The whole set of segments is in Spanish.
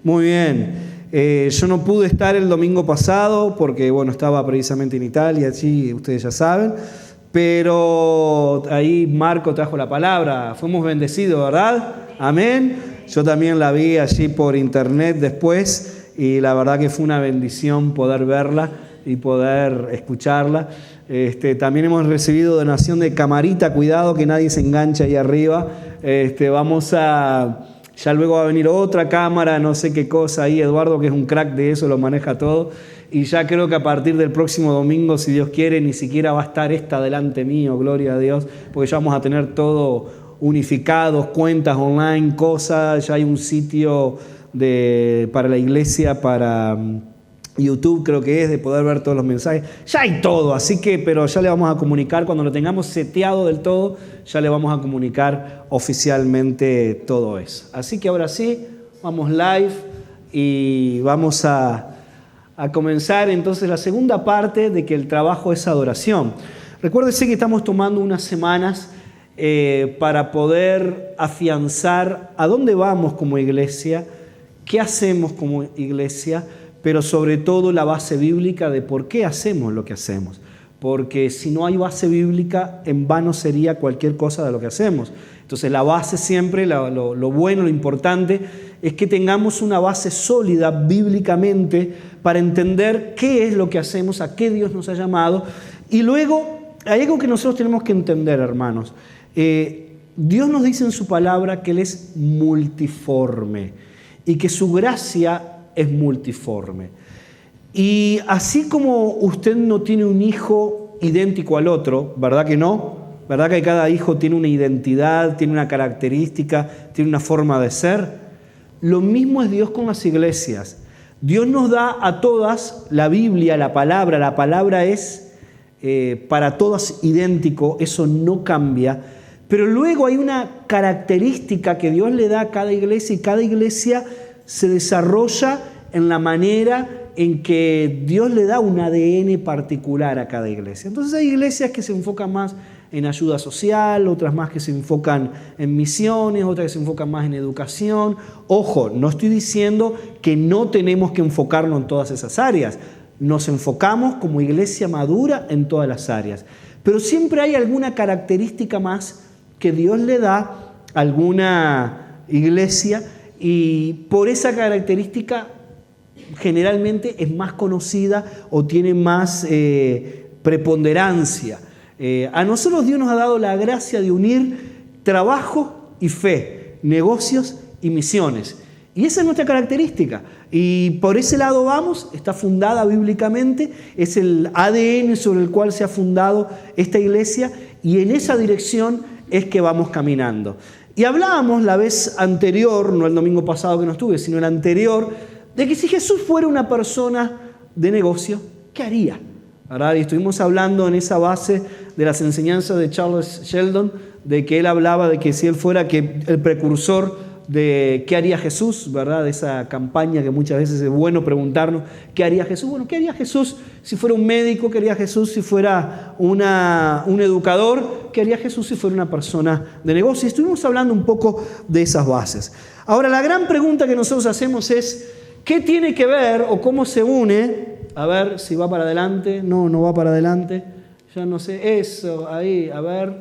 Muy bien. Yo no pude estar el domingo pasado porque, bueno, estaba precisamente en Italia, allí ustedes ya saben, pero ahí Marco trajo la palabra. Fuimos bendecidos, ¿verdad? Amén. Yo también la vi allí por internet después y la verdad que fue una bendición poder verla y poder escucharla. También hemos recibido donación de camarita, cuidado que nadie se engancha ahí arriba. Ya luego va a venir otra cámara, no sé qué cosa ahí, Eduardo, que es un crack de eso, lo maneja todo. Y ya creo que a partir del próximo domingo, si Dios quiere, ni siquiera va a estar esta delante mío, gloria a Dios, porque ya vamos a tener todo unificados, cuentas online, cosas, ya hay un sitio para la iglesia, para YouTube creo que es, de poder ver todos los mensajes. Ya hay todo, así que, pero ya le vamos a comunicar, cuando lo tengamos seteado del todo, ya le vamos a comunicar oficialmente todo eso. Así que ahora sí, vamos live y vamos a comenzar entonces la segunda parte de que el trabajo es adoración. Recuérdese que estamos tomando unas semanas para poder afianzar a dónde vamos como iglesia, qué hacemos como iglesia, pero sobre todo la base bíblica de por qué hacemos lo que hacemos. Porque si no hay base bíblica, en vano sería cualquier cosa de lo que hacemos. Entonces la base siempre, lo bueno, lo importante, es que tengamos una base sólida bíblicamente para entender qué es lo que hacemos, a qué Dios nos ha llamado. Y luego hay algo que nosotros tenemos que entender, hermanos. Dios nos dice en su palabra que Él es multiforme y que su gracia es multiforme. Y así como usted no tiene un hijo idéntico al otro, ¿verdad que no? ¿Verdad que cada hijo tiene una identidad, tiene una característica, tiene una forma de ser? Lo mismo es Dios con las iglesias. Dios nos da a todas la Biblia, la palabra es para todas idéntico, eso no cambia. Pero luego hay una característica que Dios le da a cada iglesia y cada iglesia se desarrolla en la manera en que Dios le da un ADN particular a cada iglesia. Entonces hay iglesias que se enfocan más en ayuda social, otras más que se enfocan en misiones, otras que se enfocan más en educación. Ojo, no estoy diciendo que no tenemos que enfocarnos en todas esas áreas. Nos enfocamos como iglesia madura en todas las áreas. Pero siempre hay alguna característica más que Dios le da a alguna iglesia y por esa característica generalmente es más conocida o tiene más preponderancia. A nosotros Dios nos ha dado la gracia de unir trabajo y fe, negocios y misiones. Y esa es nuestra característica. Y por ese lado vamos, está fundada bíblicamente, es el ADN sobre el cual se ha fundado esta iglesia y en esa dirección es que vamos caminando. Y hablábamos la vez anterior, no el domingo pasado que no estuve, sino el anterior, de que si Jesús fuera una persona de negocio, ¿qué haría? ¿Verdad? Y estuvimos hablando en esa base de las enseñanzas de Charles Sheldon, de que él hablaba de que si él fuera el precursor de qué haría Jesús, ¿verdad? De esa campaña que muchas veces es bueno preguntarnos, ¿qué haría Jesús? Bueno, ¿qué haría Jesús si fuera un médico? ¿Qué haría Jesús si fuera un educador? ¿Qué haría Jesús si fuera una persona de negocio? Y estuvimos hablando un poco de esas bases. Ahora, la gran pregunta que nosotros hacemos es, ¿qué tiene que ver o cómo se une? A ver si va para adelante. No, no va para adelante. Ya no sé. Eso, ahí, a ver.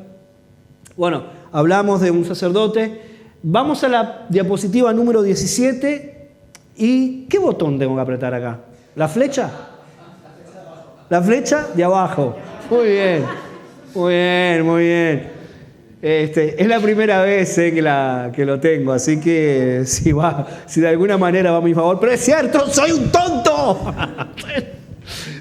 Bueno, hablamos de un sacerdote. Vamos a la diapositiva número 17. ¿Y qué botón tengo que apretar acá? ¿La flecha? La flecha de abajo. Muy bien. Muy bien, muy bien. Es la primera vez que lo tengo, así que si de alguna manera va a mi favor, pero es cierto, soy un tonto.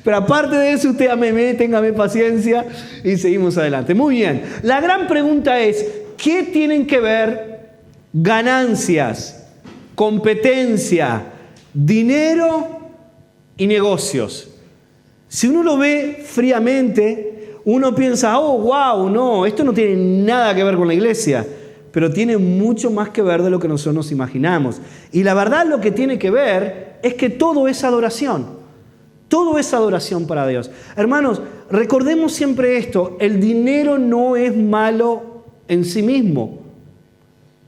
Pero aparte de eso, usted ameme, téngame paciencia y seguimos adelante. Muy bien, la gran pregunta es, ¿qué tienen que ver ganancias, competencia, dinero y negocios? Si uno lo ve fríamente, uno piensa, oh, wow, no, esto no tiene nada que ver con la iglesia, pero tiene mucho más que ver de lo que nosotros nos imaginamos. Y la verdad lo que tiene que ver es que todo es adoración. Todo es adoración para Dios. Hermanos, recordemos siempre esto, el dinero no es malo en sí mismo.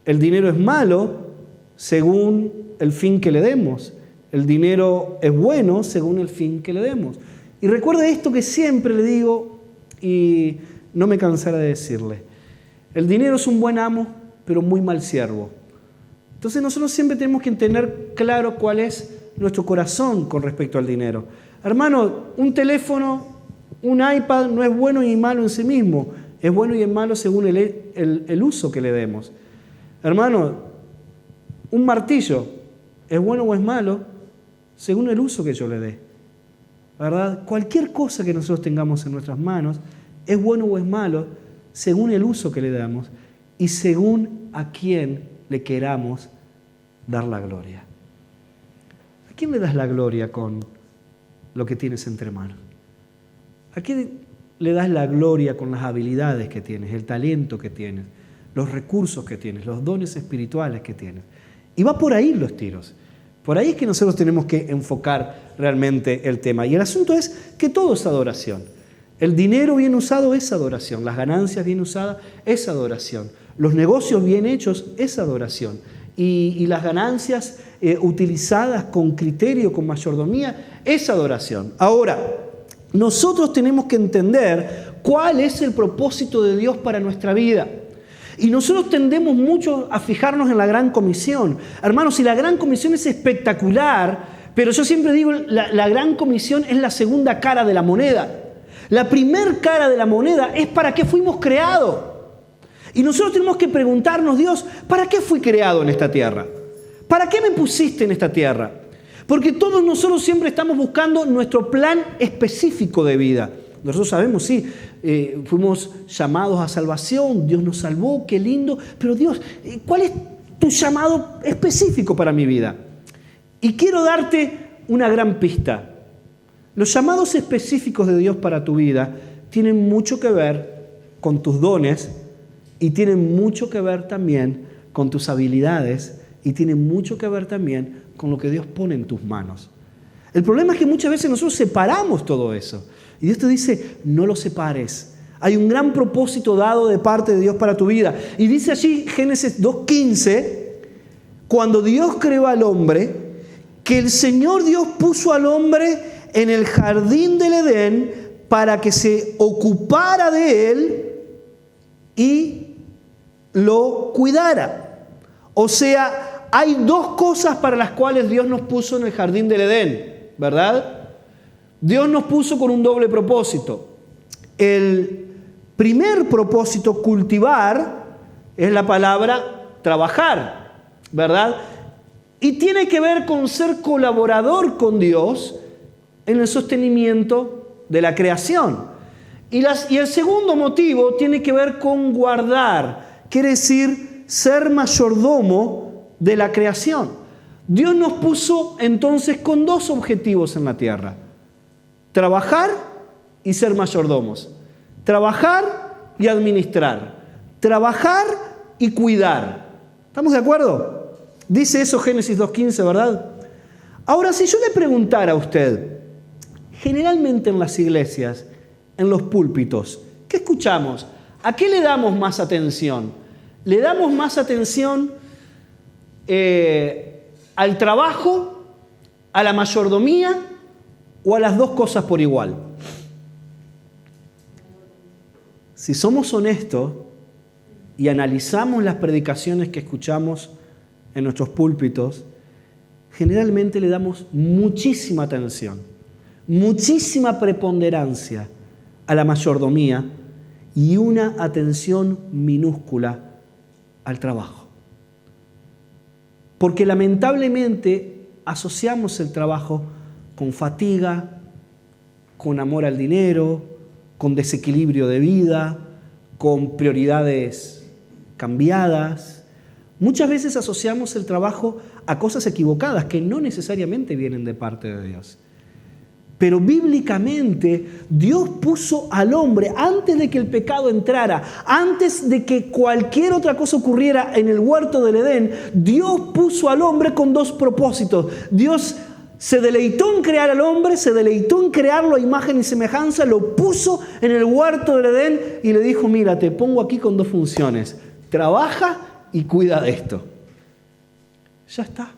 El dinero es malo según el fin que le demos. El dinero es bueno según el fin que le demos. Y recuerde esto que siempre le digo y no me cansaré de decirle. El dinero es un buen amo, pero muy mal siervo. Entonces nosotros siempre tenemos que tener claro cuál es nuestro corazón con respecto al dinero. Hermano, un teléfono, un iPad no es bueno y malo en sí mismo. Es bueno y es malo según el uso que le demos. Hermano, un martillo, ¿es bueno o es malo? Según el uso que yo le dé. ¿Verdad? Cualquier cosa que nosotros tengamos en nuestras manos, es bueno o es malo, según el uso que le damos y según a quién le queramos dar la gloria. ¿A quién le das la gloria con lo que tienes entre manos? ¿A quién le das la gloria con las habilidades que tienes, el talento que tienes, los recursos que tienes, los dones espirituales que tienes? Y va por ahí los tiros. Por ahí es que nosotros tenemos que enfocar realmente el tema. Y el asunto es que todo es adoración. El dinero bien usado es adoración. Las ganancias bien usadas es adoración. Los negocios bien hechos es adoración. Y las ganancias utilizadas con criterio, con mayordomía, es adoración. Ahora, nosotros tenemos que entender cuál es el propósito de Dios para nuestra vida. Y nosotros tendemos mucho a fijarnos en la Gran Comisión. Hermanos, si la Gran Comisión es espectacular, pero yo siempre digo, la Gran Comisión es la segunda cara de la moneda. La primer cara de la moneda es para qué fuimos creados. Y nosotros tenemos que preguntarnos, Dios, ¿para qué fui creado en esta tierra? ¿Para qué me pusiste en esta tierra? Porque todos nosotros siempre estamos buscando nuestro plan específico de vida. Nosotros sabemos, sí, fuimos llamados a salvación, Dios nos salvó, qué lindo, pero Dios, ¿cuál es tu llamado específico para mi vida? Y quiero darte una gran pista. Los llamados específicos de Dios para tu vida tienen mucho que ver con tus dones y tienen mucho que ver también con tus habilidades y tienen mucho que ver también con lo que Dios pone en tus manos. El problema es que muchas veces nosotros separamos todo eso. Y Dios te dice, no lo separes. Hay un gran propósito dado de parte de Dios para tu vida. Y dice allí Génesis 2:15, cuando Dios creó al hombre, que el Señor Dios puso al hombre en el jardín del Edén para que se ocupara de él y lo cuidara. O sea, hay dos cosas para las cuales Dios nos puso en el jardín del Edén, ¿verdad? Dios nos puso con un doble propósito. El primer propósito, cultivar, es la palabra trabajar, ¿verdad? Y tiene que ver con ser colaborador con Dios en el sostenimiento de la creación. Y el segundo motivo tiene que ver con guardar, quiere decir ser mayordomo de la creación. Dios nos puso entonces con dos objetivos en la tierra: trabajar y ser mayordomos. Trabajar y administrar. Trabajar y cuidar. ¿Estamos de acuerdo? Dice eso Génesis 2:15, ¿verdad? Ahora, si yo le preguntara a usted, generalmente en las iglesias, en los púlpitos, ¿qué escuchamos? ¿A qué le damos más atención? ¿Le damos más atención al trabajo, a la mayordomía o a las dos cosas por igual? Si somos honestos y analizamos las predicaciones que escuchamos en nuestros púlpitos, generalmente le damos muchísima atención, muchísima preponderancia a la mayordomía y una atención minúscula al trabajo. Porque lamentablemente asociamos el trabajo con fatiga, con amor al dinero, con desequilibrio de vida, con prioridades cambiadas. Muchas veces asociamos el trabajo a cosas equivocadas que no necesariamente vienen de parte de Dios. Pero bíblicamente Dios puso al hombre, antes de que el pecado entrara, antes de que cualquier otra cosa ocurriera en el huerto del Edén, Dios puso al hombre con dos propósitos. Dios se deleitó en crear al hombre, se deleitó en crearlo a imagen y semejanza, lo puso en el huerto del Edén y le dijo, mira, te pongo aquí con dos funciones, trabaja y cuida de esto. Ya está.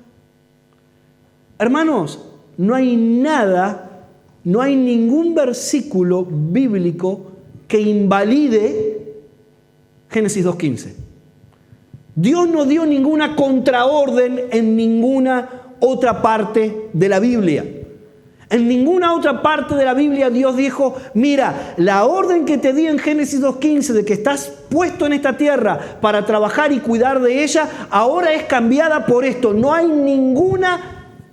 Hermanos, no hay nada, no hay ningún versículo bíblico que invalide Génesis 2:15. Dios no dio ninguna contraorden en ninguna otra parte de la Biblia. En ninguna otra parte de la Biblia Dios dijo, mira, la orden que te di en Génesis 2:15 de que estás puesto en esta tierra para trabajar y cuidar de ella, ahora es cambiada por esto. No hay ningún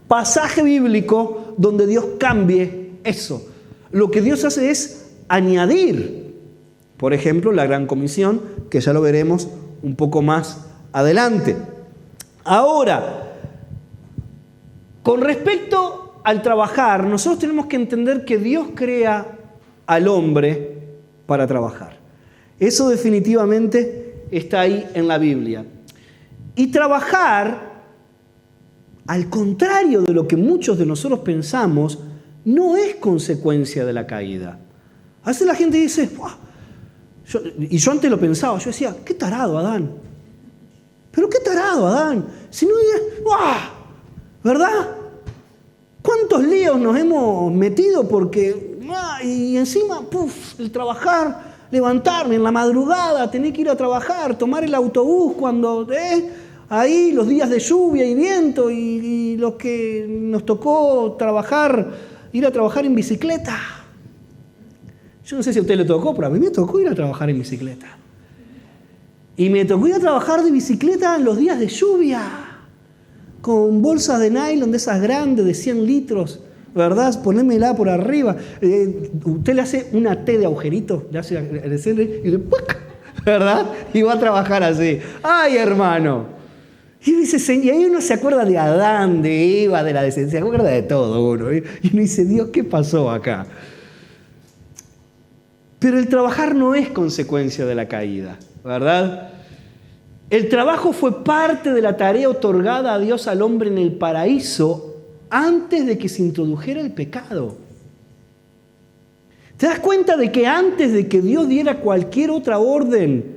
pasaje bíblico donde Dios cambie eso. Lo que Dios hace es añadir, por ejemplo, la Gran Comisión, que ya lo veremos un poco más adelante. Ahora, con respecto al trabajar, nosotros tenemos que entender que Dios crea al hombre para trabajar. Eso definitivamente está ahí en la Biblia. Y trabajar, al contrario de lo que muchos de nosotros pensamos, no es consecuencia de la caída. A veces la gente dice, y yo antes lo pensaba, yo decía, qué tarado Adán. Pero qué tarado Adán. Si no, ¿verdad? ¿Cuántos líos nos hemos metido porque, y encima, el trabajar, levantarme en la madrugada, tener que ir a trabajar, tomar el autobús cuando, ahí los días de lluvia y viento y los que nos tocó trabajar, ir a trabajar en bicicleta. Yo no sé si a usted le tocó, pero a mí me tocó ir a trabajar en bicicleta. Y me tocó ir a trabajar de bicicleta en los días de lluvia, con bolsas de nylon de esas grandes, de 100 litros, ¿verdad? Ponémela por arriba. Usted le hace una T de agujerito, le hace el centro y ¿verdad? Y va a trabajar así. ¡Ay, hermano! Y dice, y ahí uno se acuerda de Adán, de Eva, de la descendencia, se acuerda de todo uno. Y uno dice, Dios, ¿qué pasó acá? Pero el trabajar no es consecuencia de la caída, ¿verdad? El trabajo fue parte de la tarea otorgada a Dios al hombre en el paraíso antes de que se introdujera el pecado. ¿Te das cuenta de que antes de que Dios diera cualquier otra orden,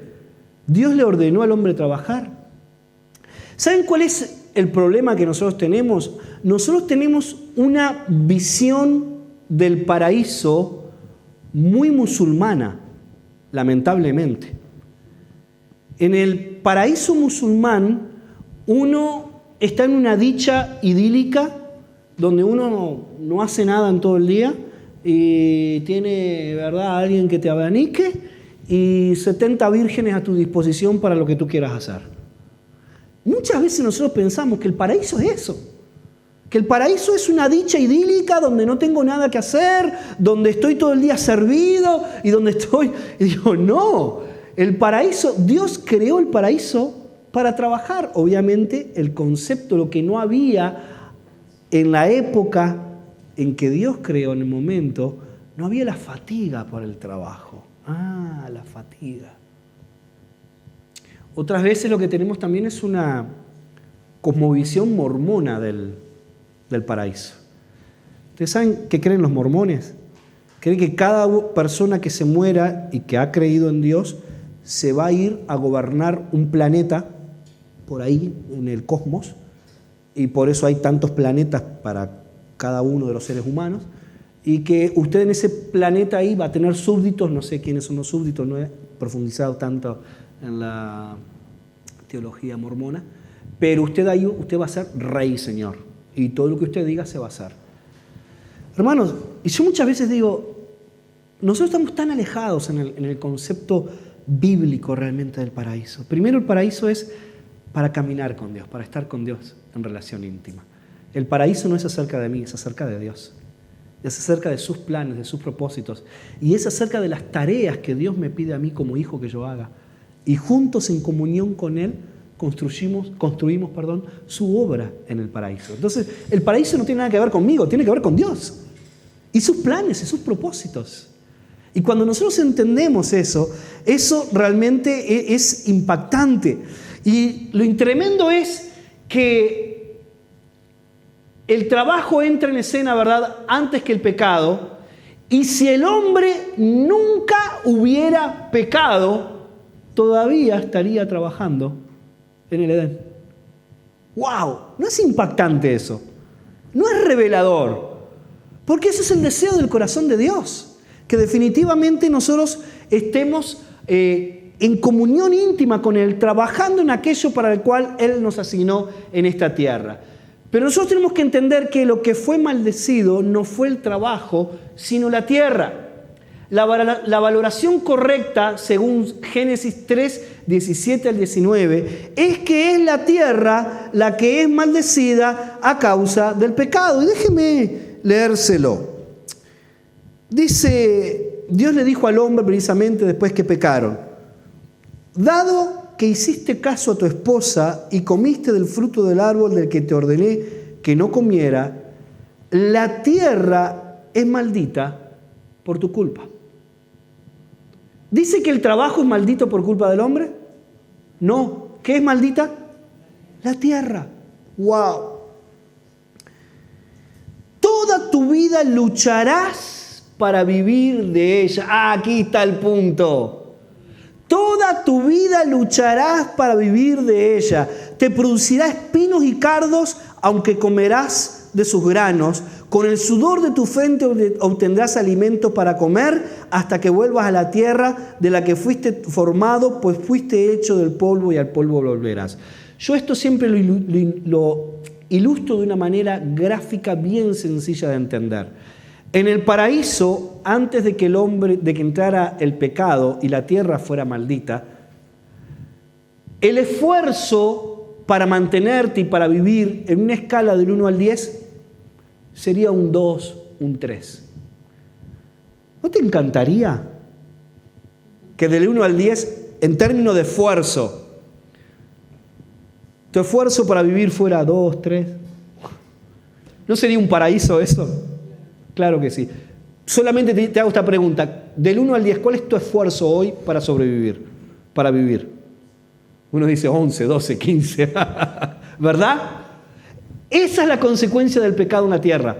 Dios le ordenó al hombre trabajar? ¿Saben cuál es el problema que nosotros tenemos? Nosotros tenemos una visión del paraíso muy musulmana, lamentablemente. En el paraíso musulmán, uno está en una dicha idílica donde uno no hace nada en todo el día y tiene, ¿verdad?, alguien que te abanique y 70 vírgenes a tu disposición para lo que tú quieras hacer. Muchas veces nosotros pensamos que el paraíso es eso. Que el paraíso es una dicha idílica donde no tengo nada que hacer, donde estoy todo el día servido y donde estoy... Y digo, no, el paraíso, Dios creó el paraíso para trabajar. Obviamente el concepto, lo que no había en la época en que Dios creó, en el momento, no había la fatiga por el trabajo. La fatiga. Otras veces lo que tenemos también es una cosmovisión mormona del paraíso. ¿Ustedes saben qué creen los mormones? Creen que cada persona que se muera y que ha creído en Dios se va a ir a gobernar un planeta por ahí en el cosmos, y por eso hay tantos planetas para cada uno de los seres humanos, y que usted en ese planeta ahí va a tener súbditos, no sé quiénes son los súbditos, no he profundizado tanto en la teología mormona, pero usted ahí va a ser rey, señor, y todo lo que usted diga se va a hacer. Hermanos, y yo muchas veces digo, nosotros estamos tan alejados en el concepto bíblico realmente del paraíso. Primero, el paraíso es para caminar con Dios, para estar con Dios en relación íntima. El paraíso no es acerca de mí, es acerca de Dios. Es acerca de sus planes, de sus propósitos. Y es acerca de las tareas que Dios me pide a mí como hijo que yo haga. Y juntos en comunión con Él construimos su obra en el paraíso. Entonces, el paraíso no tiene nada que ver conmigo, tiene que ver con Dios. Y sus planes y sus propósitos. Y cuando nosotros entendemos eso realmente es impactante. Y lo tremendo es que el trabajo entra en escena, ¿verdad?, antes que el pecado. Y si el hombre nunca hubiera pecado, todavía estaría trabajando en el Edén. ¡Wow! ¿No es impactante eso? no es revelador, porque ese es el deseo del corazón de Dios, que definitivamente nosotros estemos en comunión íntima con Él, trabajando en aquello para el cual Él nos asignó en esta tierra. Pero nosotros tenemos que entender que lo que fue maldecido no fue el trabajo, sino la tierra. La valoración correcta, según Génesis 3, 17 al 19, es que es la tierra la que es maldecida a causa del pecado. Y déjeme leérselo. Dice, Dios le dijo al hombre precisamente después que pecaron: dado que hiciste caso a tu esposa y comiste del fruto del árbol del que te ordené que no comiera, la tierra es maldita por tu culpa. ¿Dice que el trabajo es maldito por culpa del hombre? No. ¿Qué es maldita? La tierra. ¡Wow! Toda tu vida lucharás para vivir de ella. Aquí está el punto. Toda tu vida lucharás para vivir de ella. Te producirá espinos y cardos, aunque comerás de sus granos. Con el sudor de tu frente obtendrás alimento para comer hasta que vuelvas a la tierra de la que fuiste formado, pues fuiste hecho del polvo y al polvo volverás. Yo esto siempre lo ilustro de una manera gráfica bien sencilla de entender. En el paraíso, antes de que entrara el pecado y la tierra fuera maldita, el esfuerzo para mantenerte y para vivir en una escala del 1 al 10 sería un 2, un 3. ¿No te encantaría que del 1 al 10, en términos de esfuerzo, tu esfuerzo para vivir fuera 2, 3? ¿No sería un paraíso eso? Claro que sí. Solamente te hago esta pregunta. Del 1 al 10, ¿cuál es tu esfuerzo hoy para sobrevivir, para vivir? Uno dice 11, 12, 15. ¿Verdad? Esa es la consecuencia del pecado en la tierra.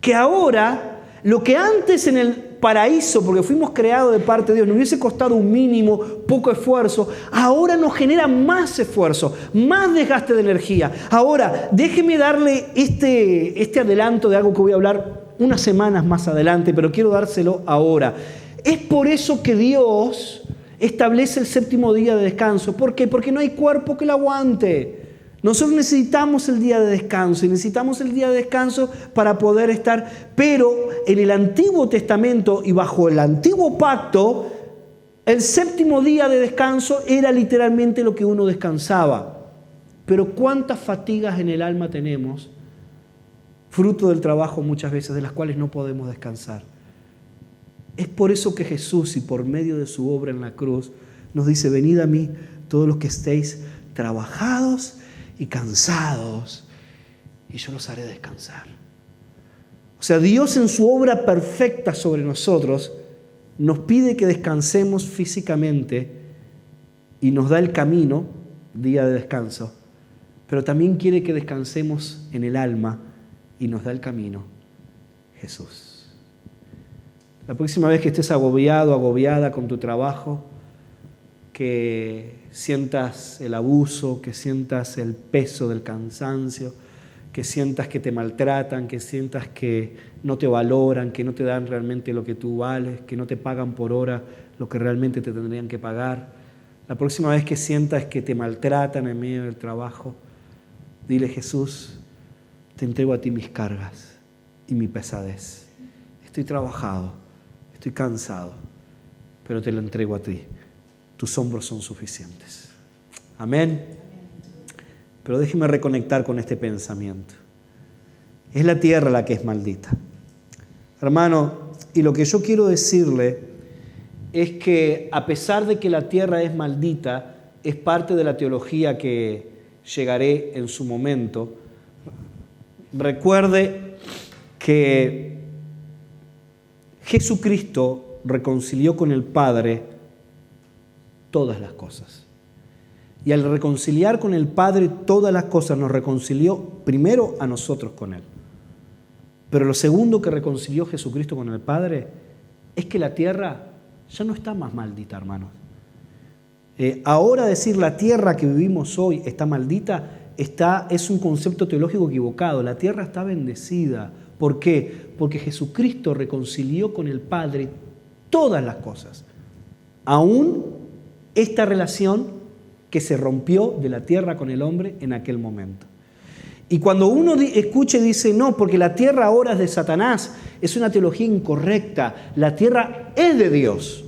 Que ahora, lo que antes en el paraíso, porque fuimos creados de parte de Dios, nos hubiese costado un mínimo, poco esfuerzo, ahora nos genera más esfuerzo, más desgaste de energía. Ahora, déjeme darle este adelanto de algo que voy a hablar unas semanas más adelante, pero quiero dárselo ahora. Es por eso que Dios establece el séptimo día de descanso. ¿Por qué? Porque no hay cuerpo que lo aguante. Nosotros necesitamos el día de descanso y necesitamos el día de descanso para poder estar. Pero en el Antiguo Testamento y bajo el Antiguo Pacto, el séptimo día de descanso era literalmente lo que uno descansaba. Pero ¿cuántas fatigas en el alma tenemos? Fruto del trabajo muchas veces, de las cuales no podemos descansar. Es por eso que Jesús, y por medio de su obra en la cruz, nos dice: venid a mí todos los que estéis trabajados y cansados, y yo los haré descansar. O sea, Dios en su obra perfecta sobre nosotros nos pide que descansemos físicamente y nos da el camino, día de descanso, pero también quiere que descansemos en el alma y nos da el camino, Jesús. La próxima vez que estés agobiado, agobiada con tu trabajo, que sientas el abuso, que sientas el peso del cansancio, que sientas que te maltratan, que sientas que no te valoran, que no te dan realmente lo que tú vales, que no te pagan por hora lo que realmente te tendrían que pagar. La próxima vez que sientas que te maltratan en medio del trabajo, dile: Jesús, te entrego a ti mis cargas y mi pesadez. Estoy trabajado, estoy cansado, pero te lo entrego a ti. Tus hombros son suficientes. Amén. Pero déjeme reconectar con este pensamiento. Es la tierra la que es maldita. Hermano, y lo que yo quiero decirle es que a pesar de que la tierra es maldita, es parte de la teología que llegaré en su momento. Recuerde que Jesucristo reconcilió con el Padre todas las cosas. Y al reconciliar con el Padre todas las cosas, nos reconcilió primero a nosotros con Él. Pero lo segundo que reconcilió Jesucristo con el Padre es que la tierra ya no está más maldita, hermanos. Ahora decir la tierra que vivimos hoy está maldita es un concepto teológico equivocado. La tierra está bendecida. ¿Por qué? Porque Jesucristo reconcilió con el Padre todas las cosas. Aún esta relación que se rompió de la tierra con el hombre en aquel momento. Y cuando uno escucha y dice, no, porque la tierra ahora es de Satanás, es una teología incorrecta. La tierra es de Dios.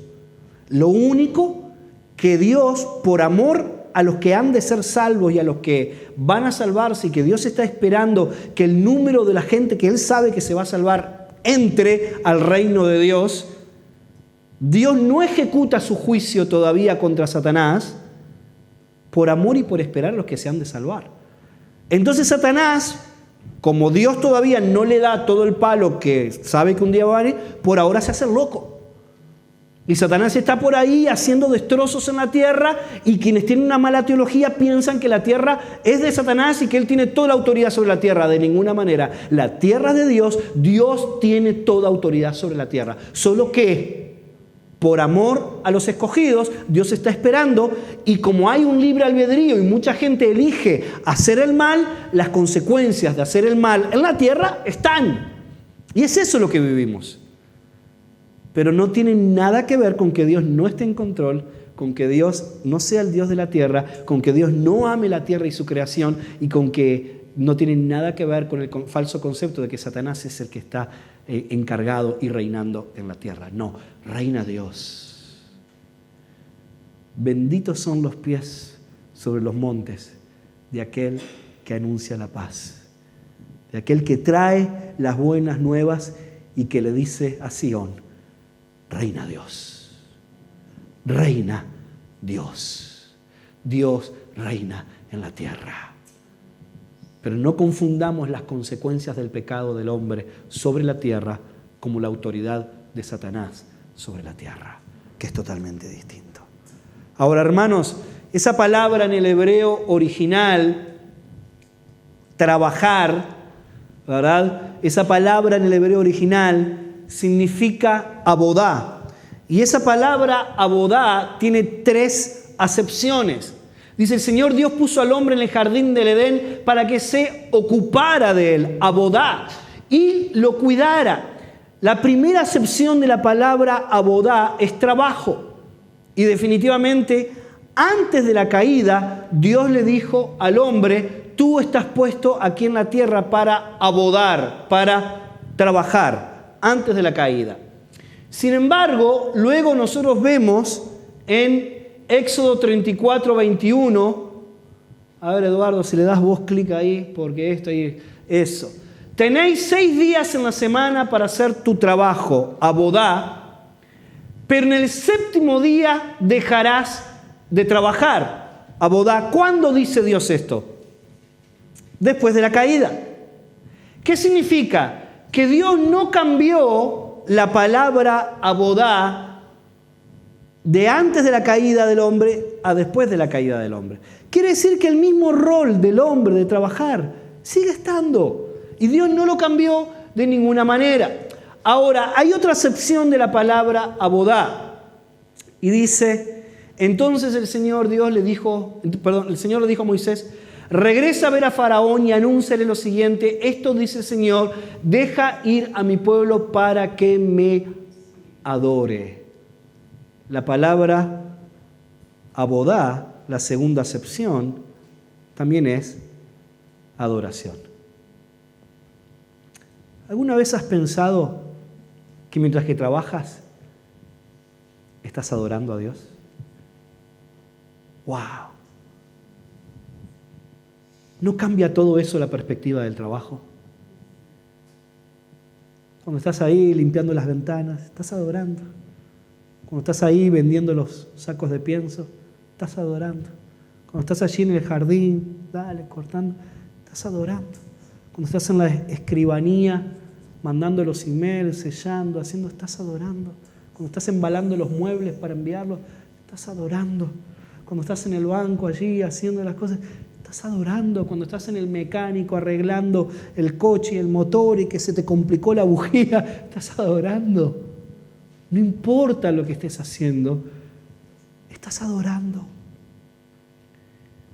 Lo único que Dios, por amor a los que han de ser salvos y a los que van a salvarse, y que Dios está esperando que el número de la gente que Él sabe que se va a salvar entre al reino de Dios, Dios no ejecuta su juicio todavía contra Satanás por amor y por esperar a los que se han de salvar. Entonces Satanás, como Dios todavía no le da todo el palo que sabe que un día va a venir, por ahora se hace loco. Y Satanás está por ahí haciendo destrozos en la tierra, y quienes tienen una mala teología piensan que la tierra es de Satanás y que él tiene toda la autoridad sobre la tierra. De ninguna manera. La tierra es de Dios, Dios tiene toda autoridad sobre la tierra. Solo que por amor a los escogidos, Dios está esperando, y como hay un libre albedrío y mucha gente elige hacer el mal, las consecuencias de hacer el mal en la tierra están. Y es eso lo que vivimos. Pero no tiene nada que ver con que Dios no esté en control, con que Dios no sea el Dios de la tierra, con que Dios no ame la tierra y su creación, y con que no tiene nada que ver con el falso concepto de que Satanás es el que está encargado y reinando en la tierra. No, reina Dios. Benditos son los pies sobre los montes de aquel que anuncia la paz, de aquel que trae las buenas nuevas y que le dice a Sión: reina Dios, reina Dios, Dios reina en la tierra. Pero no confundamos las consecuencias del pecado del hombre sobre la tierra como la autoridad de Satanás sobre la tierra, que es totalmente distinto. Ahora, hermanos, esa palabra en el hebreo original, trabajar, ¿verdad? Esa palabra en el hebreo original significa abodá. Y esa palabra abodá tiene 3 acepciones. Dice: el Señor Dios puso al hombre en el jardín del Edén para que se ocupara de él, abodá, y lo cuidara. La primera acepción de la palabra abodá es trabajo. Y definitivamente, antes de la caída, Dios le dijo al hombre: tú estás puesto aquí en la tierra para abodar, para trabajar, antes de la caída. Sin embargo, luego nosotros vemos en Éxodo 34, 21. A ver, Eduardo, si le das vos clic ahí, porque esto y eso. Tenéis 6 días en la semana para hacer tu trabajo, abodá, pero en el 7º día dejarás de trabajar, abodá. ¿Cuándo dice Dios esto? Después de la caída. ¿Qué significa? Que Dios no cambió la palabra abodá de antes de la caída del hombre a después de la caída del hombre. Quiere decir que el mismo rol del hombre de trabajar sigue estando, y Dios no lo cambió de ninguna manera. Ahora, hay otra acepción de la palabra abodá, y dice: entonces el Señor le dijo a Moisés: regresa a ver a Faraón y anúnciale lo siguiente: esto dice el Señor, deja ir a mi pueblo para que me adore. La palabra abodá, la segunda acepción, también es adoración. ¿Alguna vez has pensado que mientras que trabajas estás adorando a Dios? ¡Wow! ¿No cambia todo eso la perspectiva del trabajo? Cuando estás ahí limpiando las ventanas, estás adorando. Cuando estás ahí vendiendo los sacos de pienso, estás adorando. Cuando estás allí en el jardín, cortando, estás adorando. Cuando estás en la escribanía, mandando los emails, sellando, estás adorando. Cuando estás embalando los muebles para enviarlos, estás adorando. Cuando estás en el banco allí haciendo las cosas, estás adorando. Cuando estás en el mecánico arreglando el coche y el motor y que se te complicó la bujía, estás adorando. No importa lo que estés haciendo, estás adorando.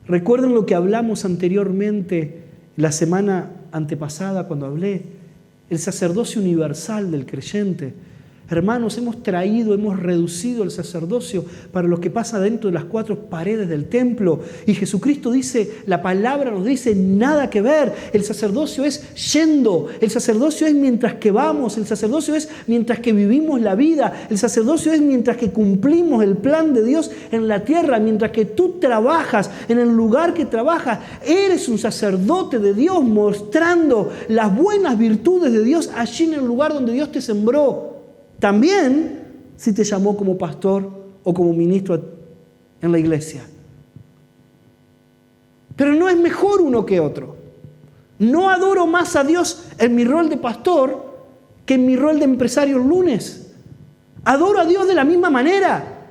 Recuerden lo que hablamos anteriormente, la semana antepasada cuando hablé, el sacerdocio universal del creyente. Hermanos, hemos reducido el sacerdocio para lo que pasa dentro de las 4 paredes del templo. Y Jesucristo dice, la palabra nos dice, nada que ver. El sacerdocio es yendo, el sacerdocio es mientras que vamos, el sacerdocio es mientras que vivimos la vida, el sacerdocio es mientras que cumplimos el plan de Dios en la tierra, mientras que tú trabajas en el lugar que trabajas. Eres un sacerdote de Dios mostrando las buenas virtudes de Dios allí en el lugar donde Dios te sembró. También si te llamó como pastor o como ministro en la iglesia. Pero no es mejor uno que otro. No adoro más a Dios en mi rol de pastor que en mi rol de empresario el lunes. Adoro a Dios de la misma manera.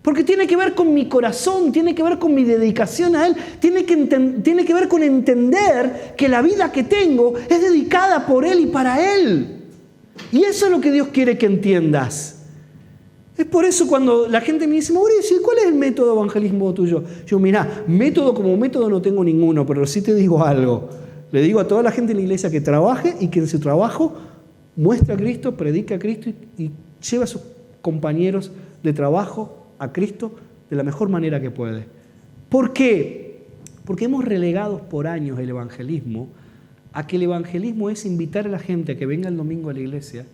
Porque tiene que ver con mi corazón, tiene que ver con mi dedicación a Él, tiene que ver con entender que la vida que tengo es dedicada por Él y para Él. Y eso es lo que Dios quiere que entiendas. Es por eso cuando la gente me dice, Mauricio, ¿cuál es el método de evangelismo tuyo? Yo, mirá, método como método no tengo ninguno, pero sí te digo algo. Le digo a toda la gente en la iglesia que trabaje y que en su trabajo muestre a Cristo, predique a Cristo y lleve a sus compañeros de trabajo a Cristo de la mejor manera que puede. ¿Por qué? Porque hemos relegado por años el evangelismo a que el evangelismo es invitar a la gente a que venga el domingo a la iglesia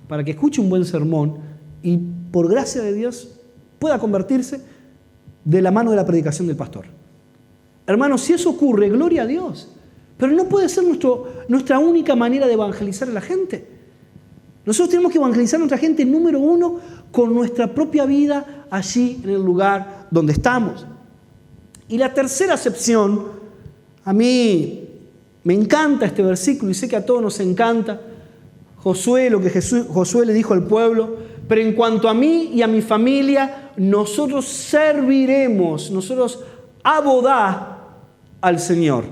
para que escuche un buen sermón y por gracia de Dios pueda convertirse de la mano de la predicación del pastor. Hermanos, si eso ocurre, gloria a Dios, pero no puede ser nuestra única manera de evangelizar a la gente. Nosotros tenemos que evangelizar a nuestra gente, número 1, con nuestra propia vida allí en el lugar donde estamos. Y la tercera acepción, a mí me encanta este versículo y sé que a todos nos encanta. Josué le dijo al pueblo, pero en cuanto a mí y a mi familia, nosotros serviremos, nosotros abodá al Señor.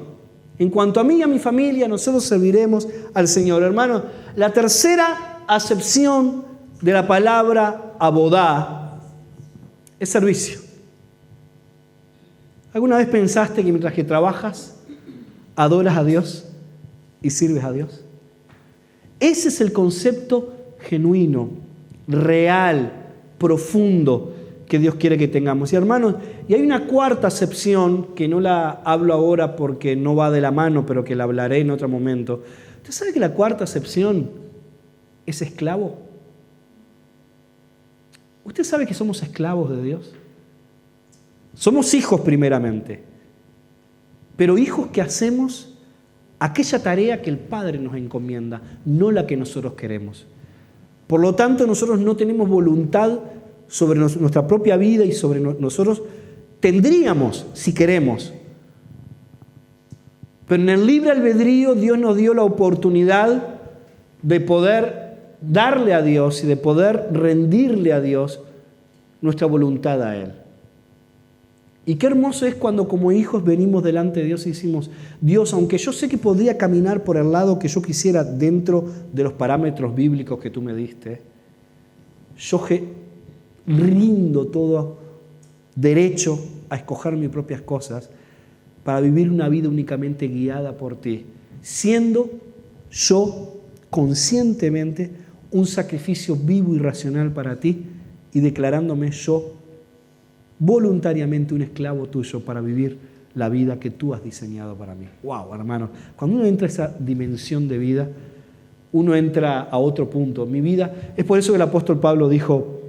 En cuanto a mí y a mi familia, nosotros serviremos al Señor. Hermanos, la tercera acepción de la palabra abodá es servicio. ¿Alguna vez pensaste que mientras que trabajas, adoras a Dios y sirves a Dios? Ese es el concepto genuino, real, profundo que Dios quiere que tengamos. Y hermanos, y hay una cuarta acepción que no la hablo ahora porque no va de la mano, pero que la hablaré en otro momento. ¿Usted sabe que la cuarta acepción es esclavo? ¿Usted sabe que somos esclavos de Dios? Somos hijos primeramente, pero hijos que hacemos aquella tarea que el Padre nos encomienda, no la que nosotros queremos. Por lo tanto, nosotros no tenemos voluntad sobre nuestra propia vida y sobre nosotros. Tendríamos, si queremos. Pero en el libre albedrío Dios nos dio la oportunidad de poder darle a Dios y de poder rendirle a Dios nuestra voluntad a Él. Y qué hermoso es cuando como hijos venimos delante de Dios y decimos, Dios, aunque yo sé que podría caminar por el lado que yo quisiera dentro de los parámetros bíblicos que tú me diste, yo rindo todo derecho a escoger mis propias cosas para vivir una vida únicamente guiada por ti, siendo yo conscientemente un sacrificio vivo y racional para ti y declarándome yo voluntariamente un esclavo tuyo para vivir la vida que tú has diseñado para mí. ¡Wow, hermano! Cuando uno entra a esa dimensión de vida, uno entra a otro punto. Mi vida, es por eso que el apóstol Pablo dijo,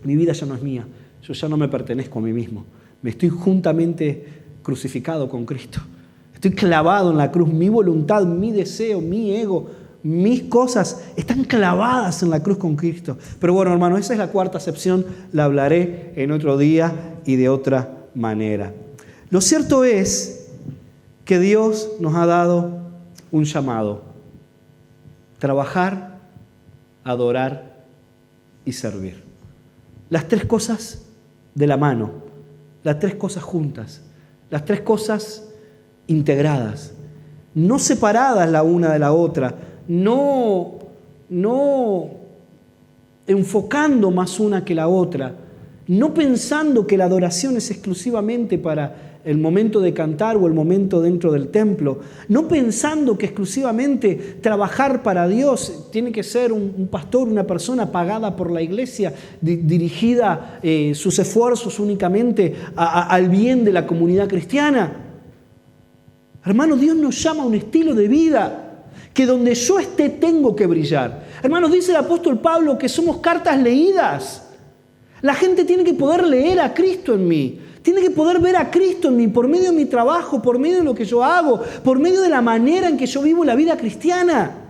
mi vida ya no es mía, yo ya no me pertenezco a mí mismo. Me estoy juntamente crucificado con Cristo. Estoy clavado en la cruz. Mi voluntad, mi deseo, mi ego, mis cosas están clavadas en la cruz con Cristo. Pero bueno, hermano, esa es la cuarta acepción. La hablaré en otro día y de otra manera. Lo cierto es que Dios nos ha dado un llamado. Trabajar, adorar y servir. Las tres cosas de la mano, las tres cosas juntas, las tres cosas integradas, no separadas la una de la otra, no enfocando más una que la otra, no pensando que la adoración es exclusivamente para el momento de cantar o el momento dentro del templo, no pensando que exclusivamente trabajar para Dios tiene que ser un pastor, una persona pagada por la iglesia, dirigida sus esfuerzos únicamente al bien de la comunidad cristiana. Hermanos, Dios nos llama a un estilo de vida que donde yo esté tengo que brillar. Hermanos, dice el apóstol Pablo que somos cartas leídas. La gente tiene que poder leer a Cristo en mí. Tiene que poder ver a Cristo en mí por medio de mi trabajo, por medio de lo que yo hago, por medio de la manera en que yo vivo la vida cristiana.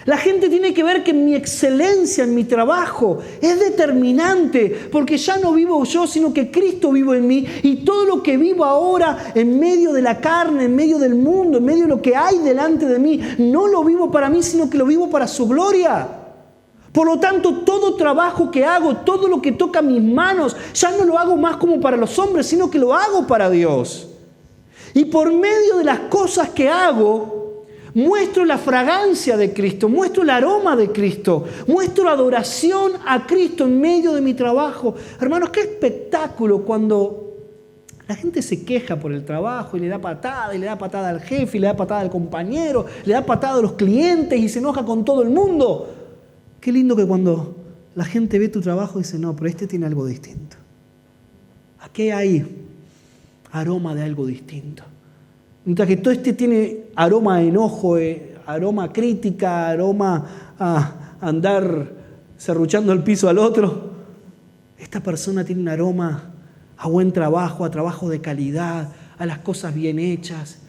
La gente tiene que ver que mi excelencia en mi trabajo es determinante, porque ya no vivo yo, sino que Cristo vive en mí, y todo lo que vivo ahora en medio de la carne, en medio del mundo, en medio de lo que hay delante de mí, no lo vivo para mí, sino que lo vivo para su gloria. Por lo tanto, todo trabajo que hago, todo lo que toca mis manos, ya no lo hago más como para los hombres, sino que lo hago para Dios. Y por medio de las cosas que hago, muestro la fragancia de Cristo, muestro el aroma de Cristo, muestro adoración a Cristo en medio de mi trabajo. Hermanos, qué espectáculo cuando la gente se queja por el trabajo y le da patada al jefe, y le da patada al compañero, le da patada a los clientes y se enoja con todo el mundo. Qué lindo que cuando la gente ve tu trabajo dice, no, pero este tiene algo distinto. Aquí hay aroma de algo distinto. Mientras que todo este tiene aroma de enojo, aroma a crítica, aroma a andar serruchando el piso al otro, esta persona tiene un aroma a buen trabajo, a trabajo de calidad, a las cosas bien hechas,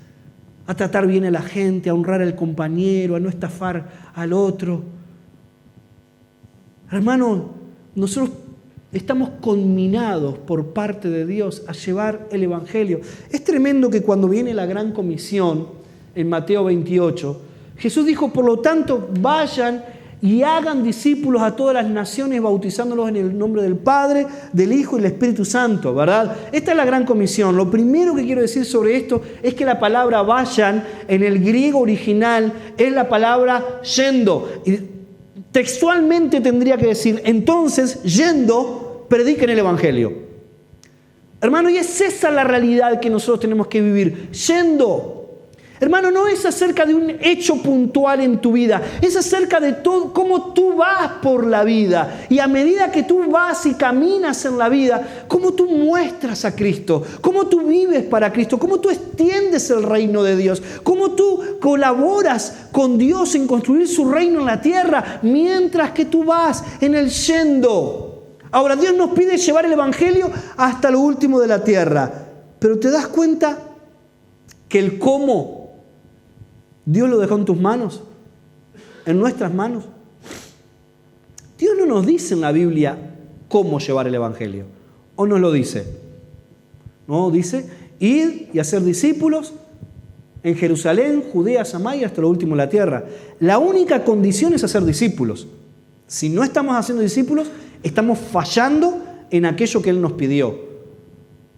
a tratar bien a la gente, a honrar al compañero, a no estafar al otro. Hermanos, nosotros estamos conminados por parte de Dios a llevar el Evangelio. Es tremendo que cuando viene la gran comisión, en Mateo 28, Jesús dijo, por lo tanto, vayan y hagan discípulos a todas las naciones, bautizándolos en el nombre del Padre, del Hijo y del Espíritu Santo, ¿verdad? Esta es la gran comisión. Lo primero que quiero decir sobre esto es que la palabra vayan, en el griego original, es la palabra yendo. Textualmente tendría que decir, entonces, yendo, prediquen el Evangelio. Hermano, y es esa la realidad que nosotros tenemos que vivir, yendo. Hermano, no es acerca de un hecho puntual en tu vida, es acerca de todo, cómo tú vas por la vida. Y a medida que tú vas y caminas en la vida, cómo tú muestras a Cristo, cómo tú vives para Cristo, cómo tú extiendes el reino de Dios, cómo tú colaboras con Dios en construir su reino en la tierra, mientras que tú vas en el yendo. Ahora, Dios nos pide llevar el Evangelio hasta lo último de la tierra, pero ¿te das cuenta que el cómo Dios lo dejó en tus manos, en nuestras manos? Dios no nos dice en la Biblia cómo llevar el Evangelio, ¿o nos lo dice? No, dice, ir y hacer discípulos en Jerusalén, Judea, Samaria, hasta lo último de la tierra. La única condición es hacer discípulos. Si no estamos haciendo discípulos, estamos fallando en aquello que Él nos pidió.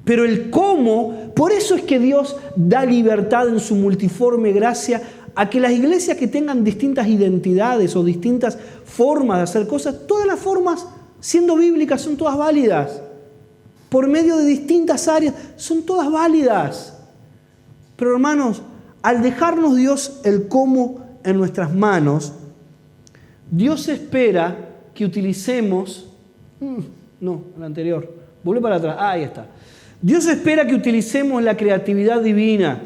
Pero el cómo, por eso es que Dios da libertad en su multiforme gracia a que las iglesias que tengan distintas identidades o distintas formas de hacer cosas, todas las formas, siendo bíblicas, son todas válidas. Por medio de distintas áreas, son todas válidas. Pero hermanos, al dejarnos Dios el cómo en nuestras manos, Dios espera que utilicemos... No, el anterior. Volvé para atrás. Ahí está. Dios espera que utilicemos la creatividad divina,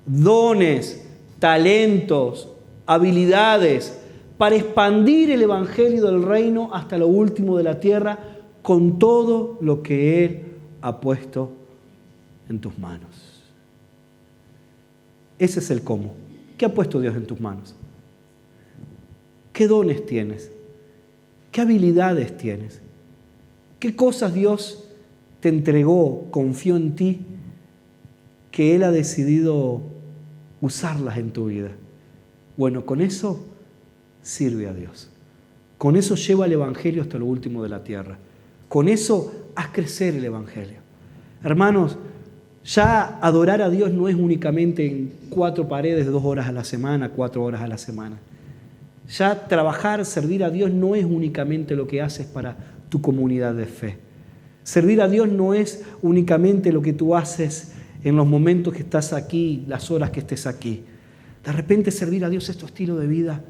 dones, talentos, habilidades, para expandir el Evangelio del reino hasta lo último de la tierra con todo lo que Él ha puesto en tus manos. Ese es el cómo. ¿Qué ha puesto Dios en tus manos? ¿Qué dones tienes? ¿Qué habilidades tienes? ¿Qué cosas Dios te entregó, confió en ti, que Él ha decidido usarlas en tu vida? Bueno, con eso sirve a Dios. Con eso lleva el Evangelio hasta lo último de la tierra. Con eso haz crecer el Evangelio. Hermanos, ya adorar a Dios no es únicamente en 4 paredes, 2 horas a la semana, 4 horas a la semana. Ya trabajar, servir a Dios no es únicamente lo que haces para tu comunidad de fe. Servir a Dios no es únicamente lo que tú haces en los momentos que estás aquí, las horas que estés aquí. De repente servir a Dios es tu estilo de vida.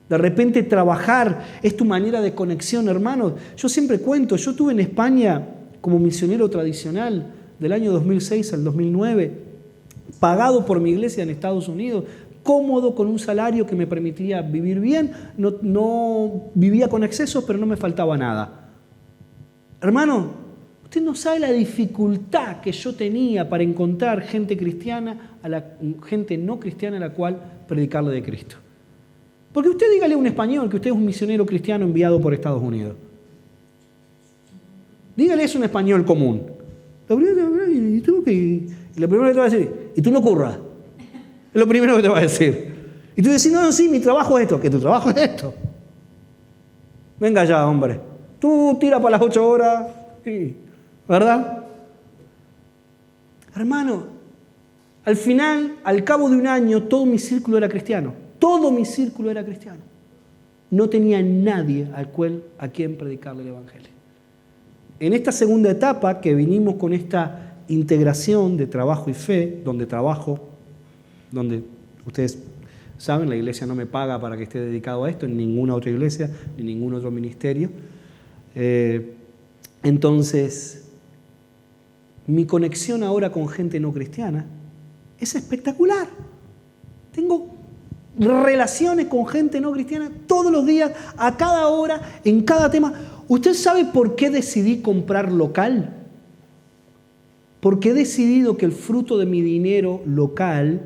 De repente trabajar es tu manera de conexión, hermanos. Yo siempre cuento, yo estuve en España como misionero tradicional del año 2006 al 2009, pagado por mi iglesia en Estados Unidos, cómodo, con un salario que me permitía vivir bien, no vivía con excesos, pero no me faltaba nada. Hermano, usted no sabe la dificultad que yo tenía para encontrar gente cristiana, gente no cristiana a la cual predicarle de Cristo. Porque usted dígale a un español que usted es un misionero cristiano enviado por Estados Unidos. Dígale eso a un español común. Lo primero que te va a decir, y tú no curras. Es lo primero que te va a decir. Y tú decís, no, sí, mi trabajo es esto. ¿Que tu trabajo es esto? Venga ya, hombre. Tú tira para las 8 horas. Sí. ¿Verdad? Hermano, al final, al cabo de un año, todo mi círculo era cristiano. Todo mi círculo era cristiano. No tenía nadie a quien predicarle el Evangelio. En esta segunda etapa, que vinimos con esta integración de trabajo y fe, donde ustedes saben, la iglesia no me paga para que esté dedicado a esto, en ninguna otra iglesia, ni ningún otro ministerio. Entonces, mi conexión ahora con gente no cristiana es espectacular. Tengo relaciones con gente no cristiana todos los días, a cada hora, en cada tema. ¿Usted sabe por qué decidí comprar local? Porque he decidido que el fruto de mi dinero local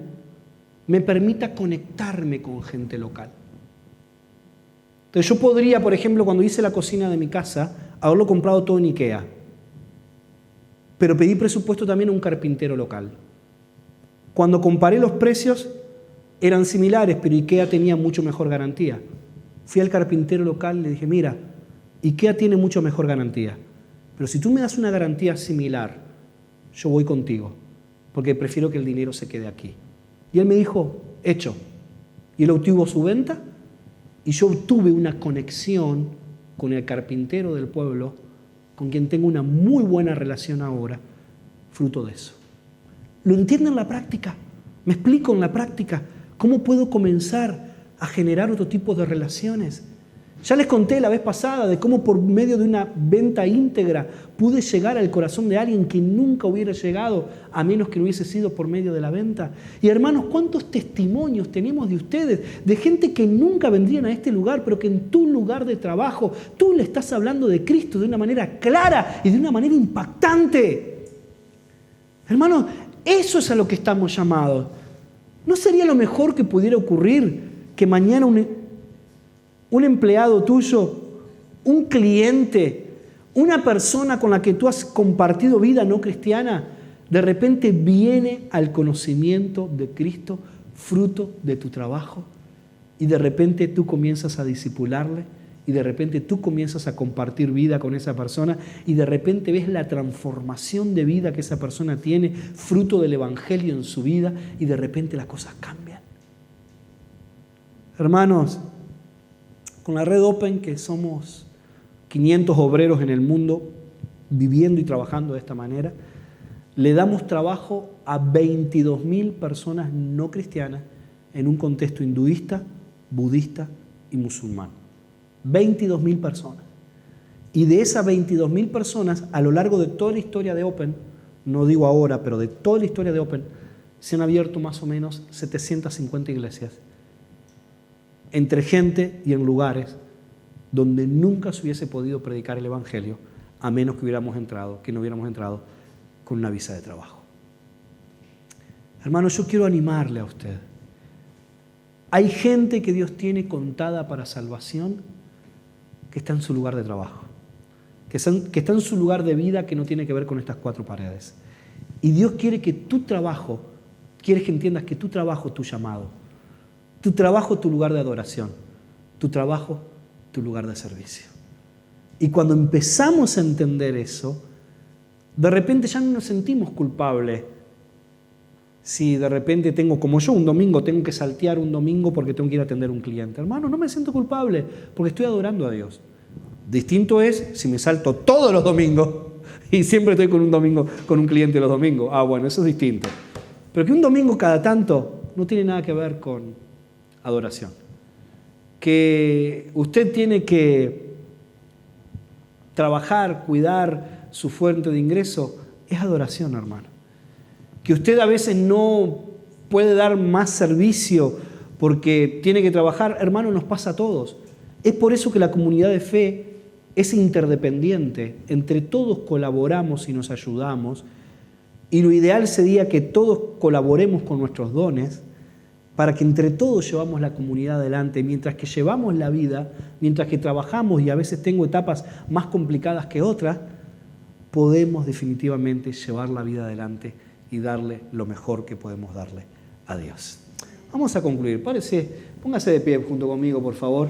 me permita conectarme con gente local. Entonces yo podría, por ejemplo, cuando hice la cocina de mi casa, haberlo comprado todo en IKEA. Pero pedí presupuesto también a un carpintero local. Cuando comparé los precios, eran similares, pero IKEA tenía mucho mejor garantía. Fui al carpintero local y le dije, mira, IKEA tiene mucho mejor garantía, pero si tú me das una garantía similar, yo voy contigo, porque prefiero que el dinero se quede aquí. Y él me dijo, hecho. Y él obtuvo su venta y yo obtuve una conexión con el carpintero del pueblo, con quien tengo una muy buena relación ahora, fruto de eso. ¿Lo entiendo en la práctica? ¿Me explico en la práctica cómo puedo comenzar a generar otro tipo de relaciones? Ya les conté la vez pasada de cómo por medio de una venta íntegra pude llegar al corazón de alguien que nunca hubiera llegado a menos que no hubiese sido por medio de la venta. Y hermanos, ¿cuántos testimonios tenemos de ustedes? De gente que nunca vendrían a este lugar, pero que en tu lugar de trabajo tú le estás hablando de Cristo de una manera clara y de una manera impactante. Hermanos, eso es a lo que estamos llamados. ¿No sería lo mejor que pudiera ocurrir que mañana un empleado tuyo, un cliente, una persona con la que tú has compartido vida no cristiana, de repente viene al conocimiento de Cristo, fruto de tu trabajo, y de repente tú comienzas a discipularle, y de repente tú comienzas a compartir vida con esa persona, y de repente ves la transformación de vida que esa persona tiene, fruto del Evangelio en su vida, y de repente las cosas cambian. Hermanos, con la red Open, que somos 500 obreros en el mundo viviendo y trabajando de esta manera, le damos trabajo a 22.000 personas no cristianas en un contexto hinduista, budista y musulmán. 22.000 personas. Y de esas 22.000 personas, a lo largo de toda la historia de Open, no digo ahora, pero de toda la historia de Open, se han abierto más o menos 750 iglesias. Entre gente y en lugares donde nunca se hubiese podido predicar el Evangelio a menos que no hubiéramos entrado con una visa de trabajo. Hermano, yo quiero animarle a usted. Hay gente que Dios tiene contada para salvación que está en su lugar de trabajo, que está en su lugar de vida que no tiene que ver con estas 4 paredes. Y Dios quiere que tu trabajo, quiere que entiendas que tu trabajo es tu llamado. Tu trabajo, tu lugar de adoración. Tu trabajo, tu lugar de servicio. Y cuando empezamos a entender eso, de repente ya no nos sentimos culpables. Si de repente como yo un domingo, tengo que saltear un domingo porque tengo que ir a atender a un cliente. Hermano, no me siento culpable porque estoy adorando a Dios. Distinto es si me salto todos los domingos y siempre estoy con un cliente los domingos. Bueno, eso es distinto. Pero que un domingo cada tanto no tiene nada que ver con adoración. Que usted tiene que trabajar, cuidar su fuente de ingreso, es adoración, hermano. Que usted a veces no puede dar más servicio porque tiene que trabajar, hermano, nos pasa a todos. Es por eso que la comunidad de fe es interdependiente. Entre todos colaboramos y nos ayudamos. Y lo ideal sería que todos colaboremos con nuestros dones para que entre todos llevamos la comunidad adelante. Mientras que llevamos la vida, mientras que trabajamos y a veces tengo etapas más complicadas que otras, podemos definitivamente llevar la vida adelante y darle lo mejor que podemos darle a Dios. Vamos a concluir. Póngase de pie junto conmigo, por favor.